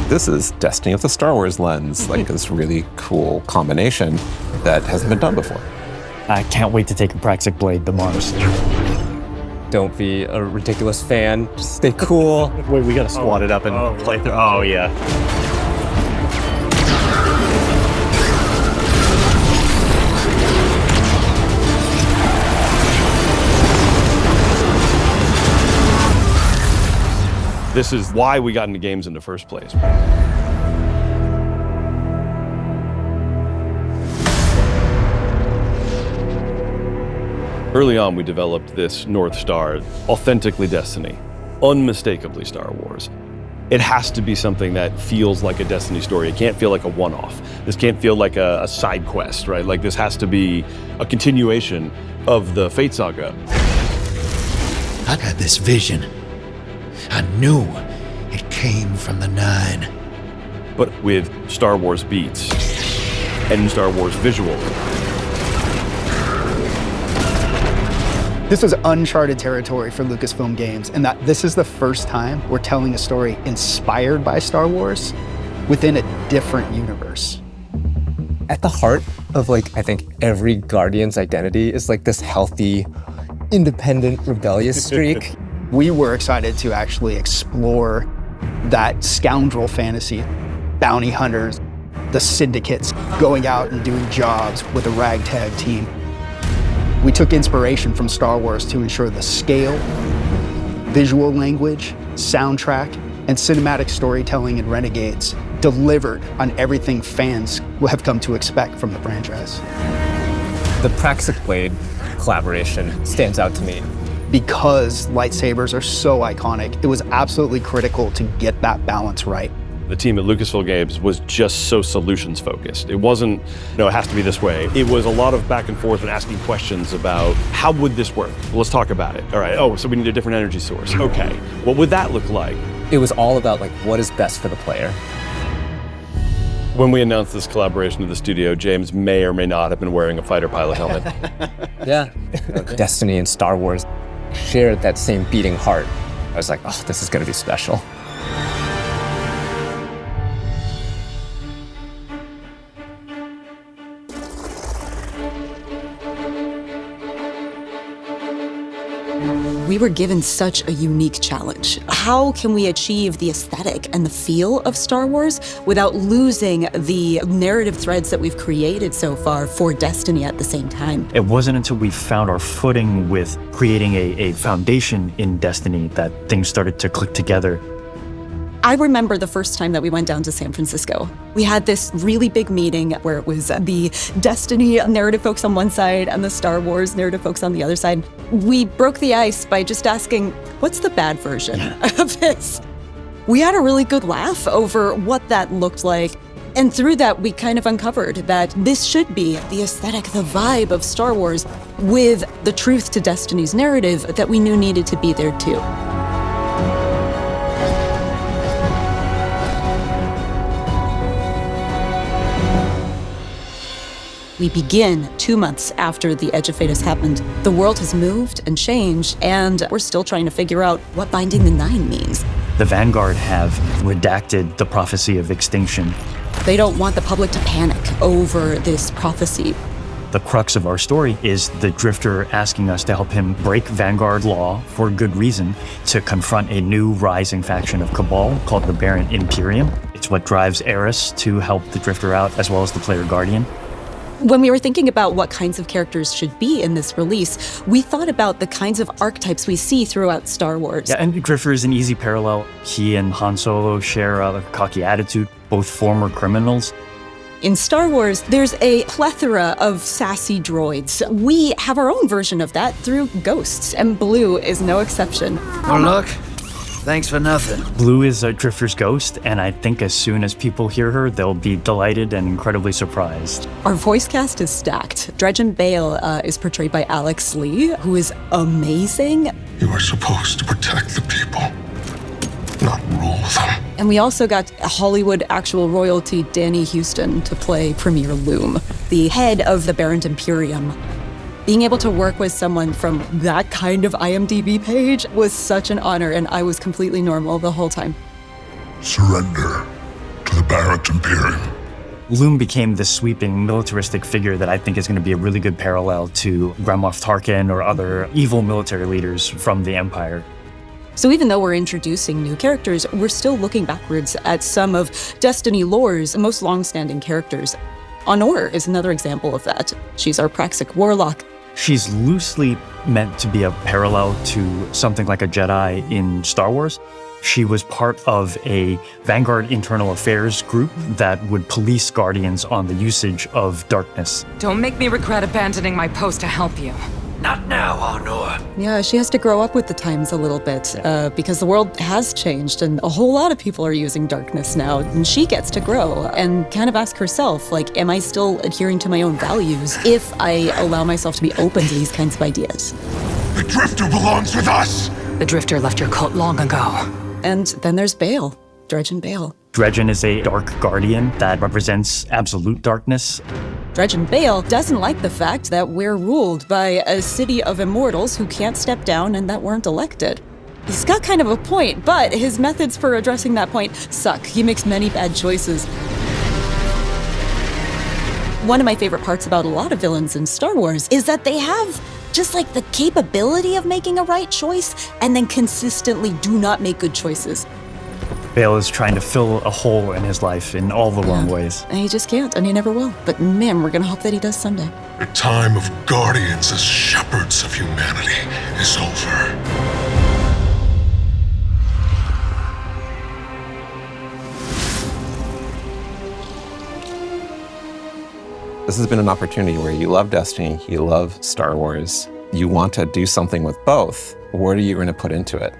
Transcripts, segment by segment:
this is Destiny with the Star Wars lens, like this really cool combination that hasn't been done before. I can't wait to take a Praxic Blade to Mars. Don't be a ridiculous fan, just stay cool. Wait, we gotta squat it up and play through. Oh, yeah. This is why we got into games in the first place. Early on, we developed this North Star, authentically Destiny, unmistakably Star Wars. It has to be something that feels like a Destiny story. It can't feel like a one-off. This can't feel like a side quest, right? Like this has to be a continuation of the Fate saga. I got this vision. I knew it came from the Nine. But with Star Wars beats and Star Wars visual. This was uncharted territory for Lucasfilm Games, and that this is the first time we're telling a story inspired by Star Wars within a different universe. At the heart of I think every Guardian's identity is this healthy, independent, rebellious streak. We were excited to actually explore that scoundrel fantasy, bounty hunters, the syndicates going out and doing jobs with a ragtag team. We took inspiration from Star Wars to ensure the scale, visual language, soundtrack, and cinematic storytelling in Renegades delivered on everything fans will have come to expect from the franchise. The Praxic Blade collaboration stands out to me. Because lightsabers are so iconic, it was absolutely critical to get that balance right. The team at Lucasfilm Games was just so solutions focused. It wasn't, it has to be this way. It was a lot of back and forth and asking questions about how would this work? Well, let's talk about it. All right, so we need a different energy source. Okay, what would that look like? It was all about what is best for the player. When we announced this collaboration to the studio, James may or may not have been wearing a fighter pilot helmet. Yeah. Destiny and Star Wars shared that same beating heart. I was like, oh, this is gonna be special. We were given such a unique challenge. How can we achieve the aesthetic and the feel of Star Wars without losing the narrative threads that we've created so far for Destiny at the same time? It wasn't until we found our footing with creating a foundation in Destiny that things started to click together. I remember the first time that we went down to San Francisco. We had this really big meeting where it was the Destiny narrative folks on one side and the Star Wars narrative folks on the other side. We broke the ice by just asking, what's the bad version of this? We had a really good laugh over what that looked like. And through that, we kind of uncovered that this should be the aesthetic, the vibe of Star Wars with the truth to Destiny's narrative that we knew needed to be there too. We begin 2 months after the Edge of Fate has happened. The world has moved and changed, and we're still trying to figure out what Binding the Nine means. The Vanguard have redacted the prophecy of extinction. They don't want the public to panic over this prophecy. The crux of our story is the Drifter asking us to help him break Vanguard law for good reason to confront a new rising faction of Cabal called the Barren Imperium. It's what drives Eris to help the Drifter out, as well as the player Guardian. When we were thinking about what kinds of characters should be in this release, we thought about the kinds of archetypes we see throughout Star Wars. Yeah, and Drifter is an easy parallel. He and Han Solo share a cocky attitude, both former criminals. In Star Wars, there's a plethora of sassy droids. We have our own version of that through Ghosts, and Blue is no exception. Well, look, thanks for nothing. Blue is a Drifter's ghost, and I think as soon as people hear her, they'll be delighted and incredibly surprised. Our voice cast is stacked. Dredgen Bale is portrayed by Alex Lee, who is amazing. You are supposed to protect the people, not rule them. And we also got Hollywood actual royalty Danny Houston to play Premier Loom, the head of the Barren Imperium. Being able to work with someone from that kind of IMDb page was such an honor, and I was completely normal the whole time. Surrender, barracked Imperium. Loom became this sweeping militaristic figure that I think is going to be a really good parallel to Grand Moff Tarkin or other evil military leaders from the Empire. So even though we're introducing new characters, we're still looking backwards at some of Destiny lore's most long-standing characters. Honor is another example of that. She's our Praxic warlock. She's loosely meant to be a parallel to something like a Jedi in Star Wars. She was part of a Vanguard internal affairs group that would police Guardians on the usage of darkness. Don't make me regret abandoning my post to help you. Not now, Honor. Yeah, she has to grow up with the times a little bit because the world has changed and a whole lot of people are using darkness now. And she gets to grow and kind of ask herself, like, am I still adhering to my own values if I allow myself to be open to these kinds of ideas? The Drifter belongs with us! The Drifter left your cult long ago. And then there's Bale, Dredgen Bale. Dredgen is a dark guardian that represents absolute darkness. Dredgen Bale doesn't like the fact that we're ruled by a city of immortals who can't step down and that weren't elected. He's got kind of a point, but his methods for addressing that point suck. He makes many bad choices. One of my favorite parts about a lot of villains in Star Wars is that they have just like the capability of making a right choice and then consistently do not make good choices. Bale is trying to fill a hole in his life in all the wrong ways. And he just can't, and he never will. But man, we're gonna hope that he does someday. The time of guardians as shepherds of humanity is over. This has been an opportunity where you love Destiny, you love Star Wars, you want to do something with both. What are you going to put into it?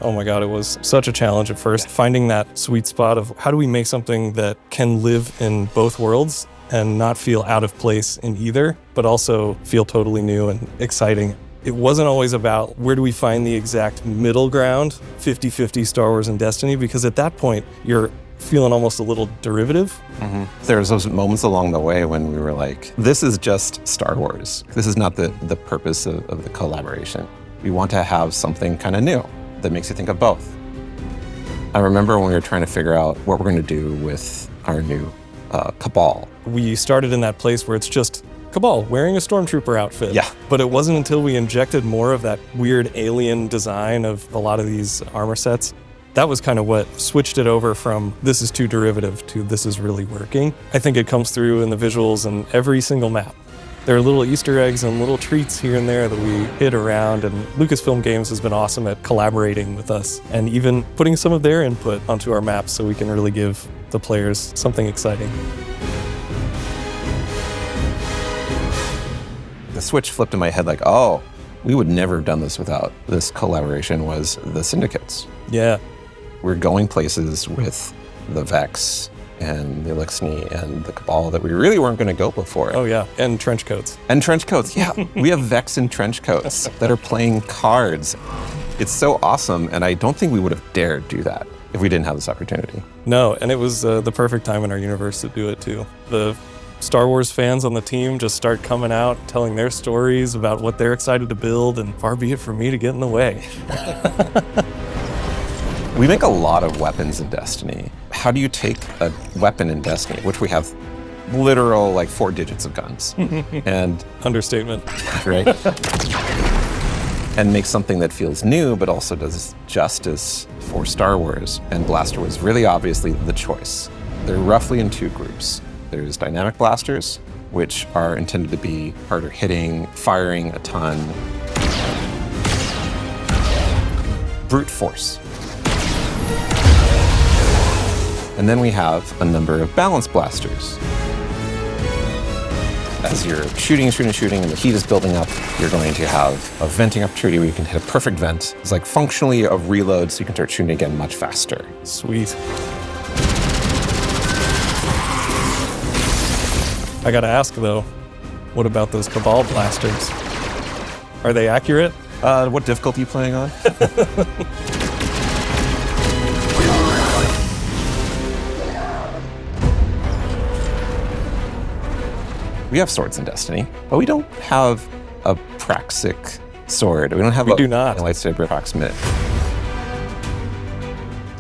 Oh my God, it was such a challenge at first, finding that sweet spot of how do we make something that can live in both worlds and not feel out of place in either, but also feel totally new and exciting. It wasn't always about where do we find the exact middle ground, 50-50 Star Wars and Destiny, because at that point, you're feeling almost a little derivative. There was those moments along the way when we were like, this is just Star Wars. This is not the purpose of the collaboration. We want to have something kind of new that makes you think of both. I remember when we were trying to figure out what we're going to do with our new Cabal. We started in that place where it's just Cabal wearing a stormtrooper outfit. Yeah. But it wasn't until we injected more of that weird alien design of a lot of these armor sets. That was kind of what switched it over from this is too derivative to this is really working. I think it comes through in the visuals in every single map. There are little Easter eggs and little treats here and there that we hit around, and Lucasfilm Games has been awesome at collaborating with us and even putting some of their input onto our maps so we can really give the players something exciting. The switch flipped in my head like, oh, we would never have done this without this collaboration was the Syndicates. Yeah. We're going places with the Vex and the Elixni and the Cabal that we really weren't going to go before. Oh yeah, and trench coats. And trench coats, yeah. We have Vex in trench coats that are playing cards. It's so awesome, and I don't think we would have dared do that if we didn't have this opportunity. No, and it was the perfect time in our universe to do it too. The Star Wars fans on the team just start coming out, telling their stories about what they're excited to build, and far be it for me to get in the way. We make a lot of weapons in Destiny. How do you take a weapon in Destiny, which we have literal like 4 digits of guns, and Understatement. right, and make something that feels new but also does justice for Star Wars? And Blaster was really obviously the choice. They're roughly in 2 groups. There's dynamic blasters, which are intended to be harder hitting, firing a ton. Brute force. And then we have a number of balance blasters. As you're shooting, and the heat is building up, you're going to have a venting opportunity where you can hit a perfect vent. It's like functionally a reload, so you can start shooting again much faster. Sweet. I gotta ask though, what about those Cabal blasters? Are they accurate? What difficulty are you playing on? We have swords in Destiny, but we don't have a Praxic sword. We don't have We do not. a lightsaber approximate.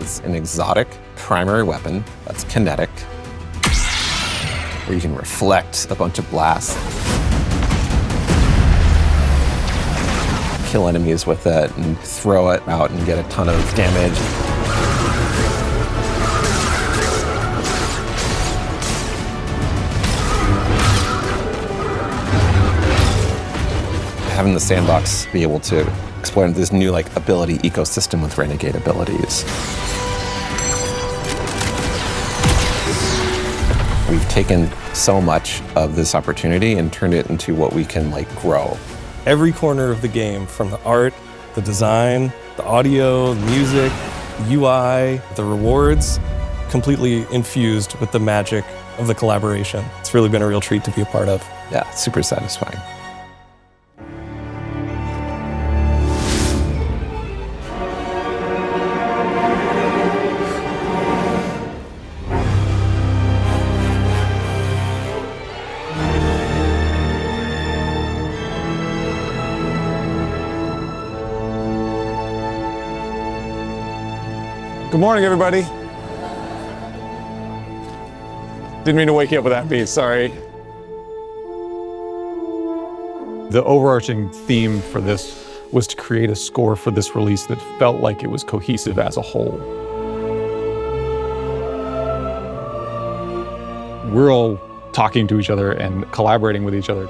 It's an exotic primary weapon that's kinetic, where you can reflect a bunch of blasts, kill enemies with it, and throw it out and get a ton of damage. Having the sandbox be able to explore this new ability ecosystem with Renegade abilities. We've taken so much of this opportunity and turned it into what we can grow. Every corner of the game, from the art, the design, the audio, the music, the UI, the rewards, completely infused with the magic of the collaboration. It's really been a real treat to be a part of. Yeah, it's super satisfying. Good morning, everybody. Didn't mean to wake you up with that beat, sorry. The overarching theme for this was to create a score for this release that felt like it was cohesive as a whole. We're all talking to each other and collaborating with each other.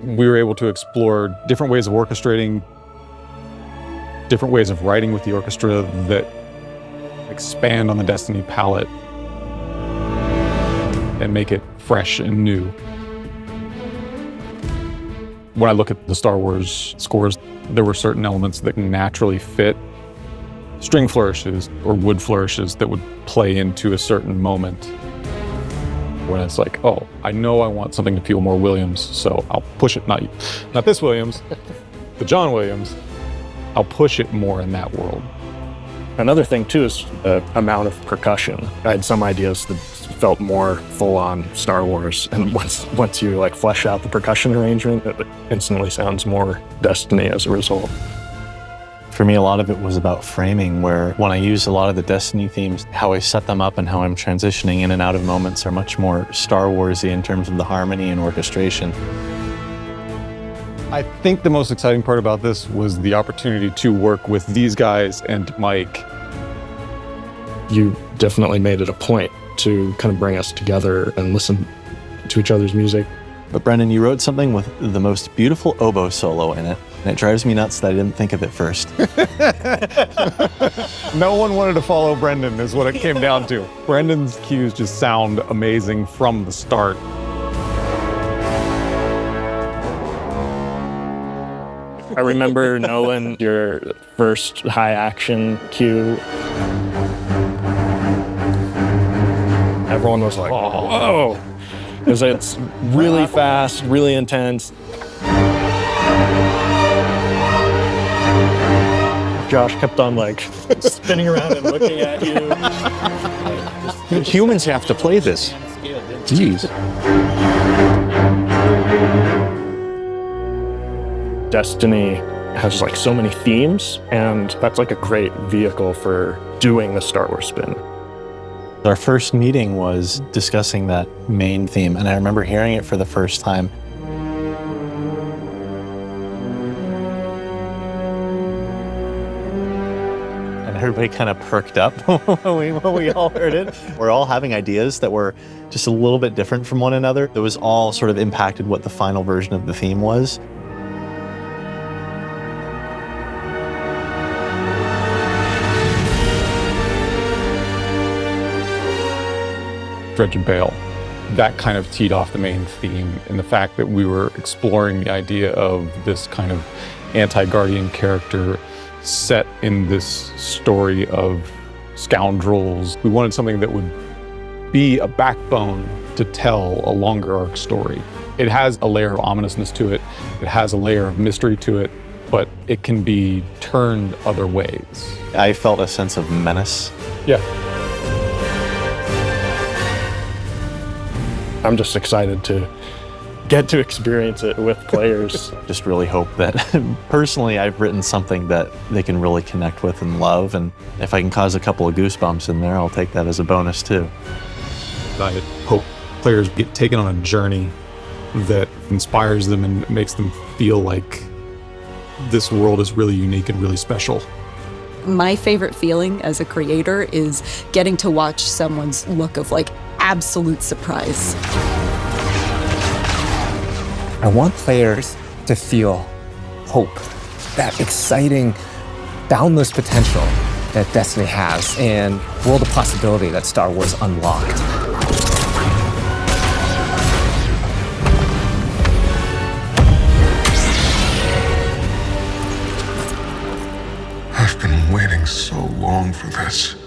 We were able to explore different ways of orchestrating, different ways of writing with the orchestra that expand on the Destiny palette and make it fresh and new. When I look at the Star Wars scores, there were certain elements that naturally fit string flourishes or wood flourishes that would play into a certain moment. When it's like, oh, I know I want something to feel more Williams, so I'll push it, not this Williams, the John Williams. I'll push it more in that world. Another thing too is the amount of percussion. I had some ideas that felt more full-on Star Wars, and once you flesh out the percussion arrangement, it instantly sounds more Destiny as a result. For me, a lot of it was about framing, where when I use a lot of the Destiny themes, how I set them up and how I'm transitioning in and out of moments are much more Star Wars-y in terms of the harmony and orchestration. I think the most exciting part about this was the opportunity to work with these guys and Mike. You definitely made it a point to kind of bring us together and listen to each other's music. But Brendan, you wrote something with the most beautiful oboe solo in it, and it drives me nuts that I didn't think of it first. No one wanted to follow Brendan is what it came down to. Brendan's cues just sound amazing from the start. I remember knowing your first high action cue. Everyone was like, whoa, because it's really fast, really intense. Josh kept on spinning around and looking at you. Humans have to play this. Jeez. Destiny has so many themes, and that's a great vehicle for doing the Star Wars spin. Our first meeting was discussing that main theme, and I remember hearing it for the first time. And everybody kind of perked up when we all heard it. We're all having ideas that were just a little bit different from one another. That was all sort of impacted what the final version of the theme was. Dredge and Bale. That kind of teed off the main theme, and the fact that we were exploring the idea of this kind of anti-Guardian character set in this story of scoundrels. We wanted something that would be a backbone to tell a longer arc story. It has a layer of ominousness to it. It has a layer of mystery to it, but it can be turned other ways. I felt a sense of menace. Yeah. I'm just excited to get to experience it with players. Just really hope that personally I've written something that they can really connect with and love, and if I can cause a couple of goosebumps in there, I'll take that as a bonus too. I hope players get taken on a journey that inspires them and makes them feel like this world is really unique and really special. My favorite feeling as a creator is getting to watch someone's look of like absolute surprise. I want players to feel hope, that exciting, boundless potential that Destiny has and world of possibility that Star Wars unlocked. I've been waiting so long for this.